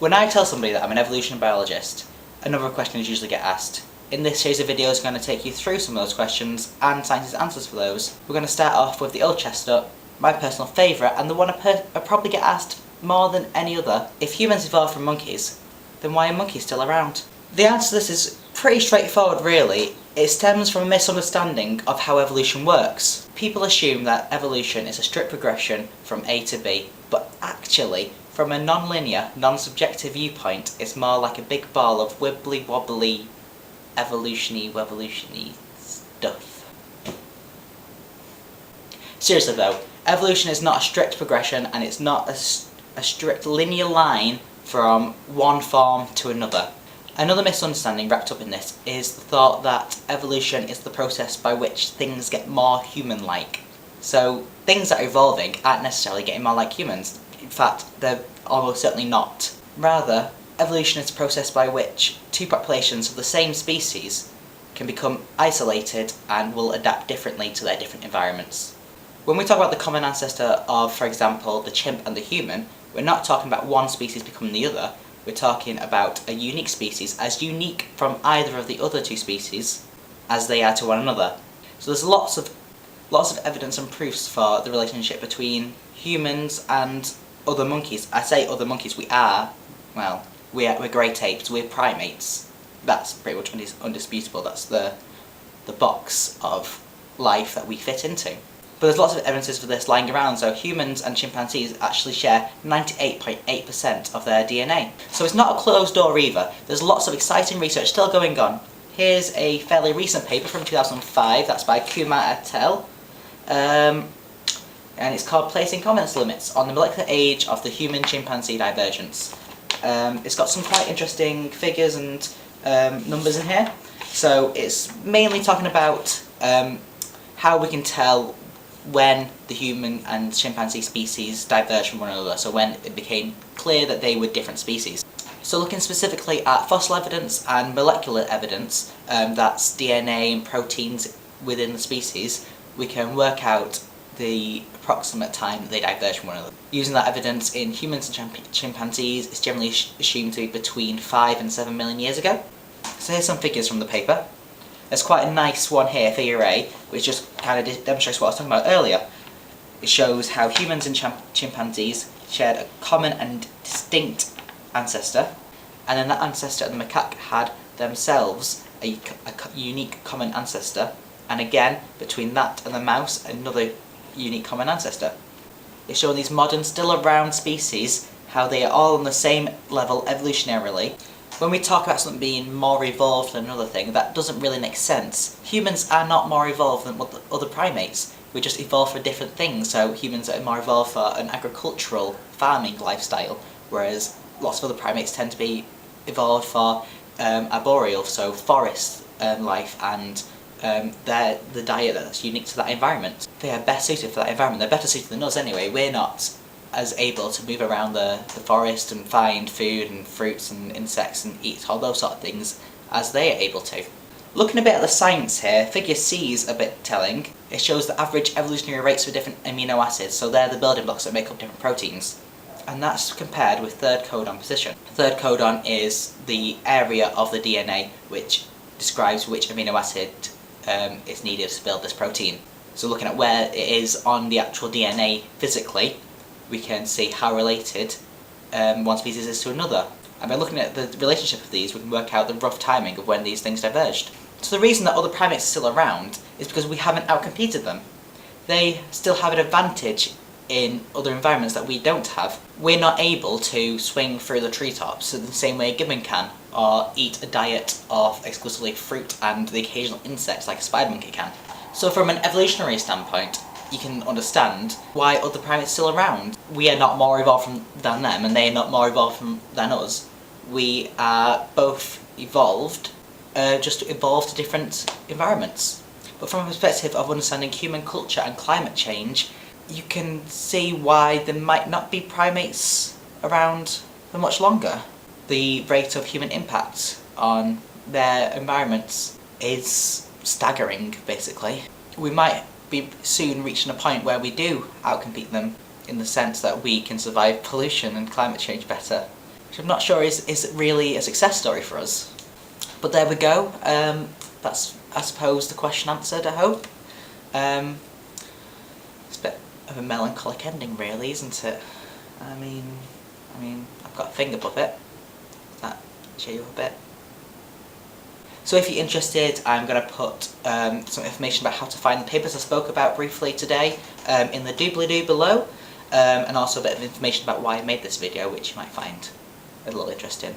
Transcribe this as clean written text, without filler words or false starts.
When I tell somebody that I'm an evolution biologist, another question is usually get asked. In this series of videos, I'm going to take you through some of those questions and scientists' answers for those. We're going to start off with the old chestnut, my personal favourite, and the one I probably get asked more than any other. If humans evolved from monkeys, then why are monkeys still around? The answer to this is pretty straightforward, really. It stems from a misunderstanding of how evolution works. People assume that evolution is a strict progression from A to B, but actually, from a non-linear, non-subjective viewpoint, it's more like a big ball of wibbly-wobbly, evolution-y stuff. Seriously though, evolution is not a strict progression, and it's not a strict linear line from one form to another. Another misunderstanding wrapped up in this is the thought that evolution is the process by which things get more human-like. So things that are evolving aren't necessarily getting more like humans. In fact, they're almost certainly not. Rather, evolution is a process by which two populations of the same species can become isolated and will adapt differently to their different environments. When we talk about the common ancestor of, for example, the chimp and the human, we're not talking about one species becoming the other. We're talking about a unique species, as unique from either of the other two species as they are to one another. So there's lots of evidence and proofs for the relationship between humans and other monkeys. I say other monkeys, we're great apes, we're primates. That's pretty much undisputable. That's the box of life that we fit into. But there's lots of evidences for this lying around, so humans and chimpanzees actually share 98.8% of their DNA. So it's not a closed door either. There's lots of exciting research still going on. Here's a fairly recent paper from 2005, that's by Kumar et al. And it's called Placing Confidence Limits on the Molecular Age of the Human-Chimpanzee Divergence. It's got some quite interesting figures and numbers in here. So it's mainly talking about how we can tell when the human and chimpanzee species diverged from one another, so when it became clear that they were different species. So looking specifically at fossil evidence and molecular evidence, that's DNA and proteins within the species, we can work out the approximate time that they diverged from one another. Using that evidence in humans and chimpanzees, it's generally assumed to be between 5 and 7 million years ago. So here's some figures from the paper. There's quite a nice one here, figure A, which just kind of demonstrates what I was talking about earlier. It shows how humans and chimpanzees shared a common and distinct ancestor, and then that ancestor and the macaque had themselves a unique common ancestor, and again, between that and the mouse, another unique common ancestor. It's showing these modern, still around species, how they are all on the same level evolutionarily. When we talk about something being more evolved than another thing, that doesn't really make sense. Humans are not more evolved than other primates. We just evolved for different things, so humans are more evolved for an agricultural, farming lifestyle, whereas lots of other primates tend to be evolved for arboreal, so forest life, and the diet that's unique to that environment. They are best suited for that environment. They're better suited than us anyway. We're not as able to move around the forest and find food and fruits and insects and eat all those sort of things as they are able to. Looking a bit at the science here, figure C is a bit telling. It shows the average evolutionary rates for different amino acids, so they're the building blocks that make up different proteins. And that's compared with third codon position. Third codon is the area of the DNA which describes which amino acid is needed to build this protein. So looking at where it is on the actual DNA physically, we can see how related one species is to another. And by looking at the relationship of these, we can work out the rough timing of when these things diverged. So the reason that other primates are still around is because we haven't outcompeted them. They still have an advantage in other environments that we don't have. We're not able to swing through the treetops in the same way a gibbon can, or eat a diet of exclusively fruit and the occasional insects like a spider monkey can. So from an evolutionary standpoint, you can understand why other primates are still around. We are not more evolved than them, and they are not more evolved than us. We are both evolved, just evolved to different environments. But from a perspective of understanding human culture and climate change, you can see why there might not be primates around for much longer. The rate of human impact on their environments is staggering, basically. We might be soon reaching a point where we do outcompete them in the sense that we can survive pollution and climate change better. which I'm not sure is really a success story for us. But there we go. That's, I suppose, the question answered, I hope. It's a bit of a melancholic ending, really, isn't it? I mean, I've got a thing above it. Does that cheer you up a bit? So if you're interested, I'm going to put some information about how to find the papers I spoke about briefly today in the doobly-doo below, and also a bit of information about why I made this video, which you might find a little interesting.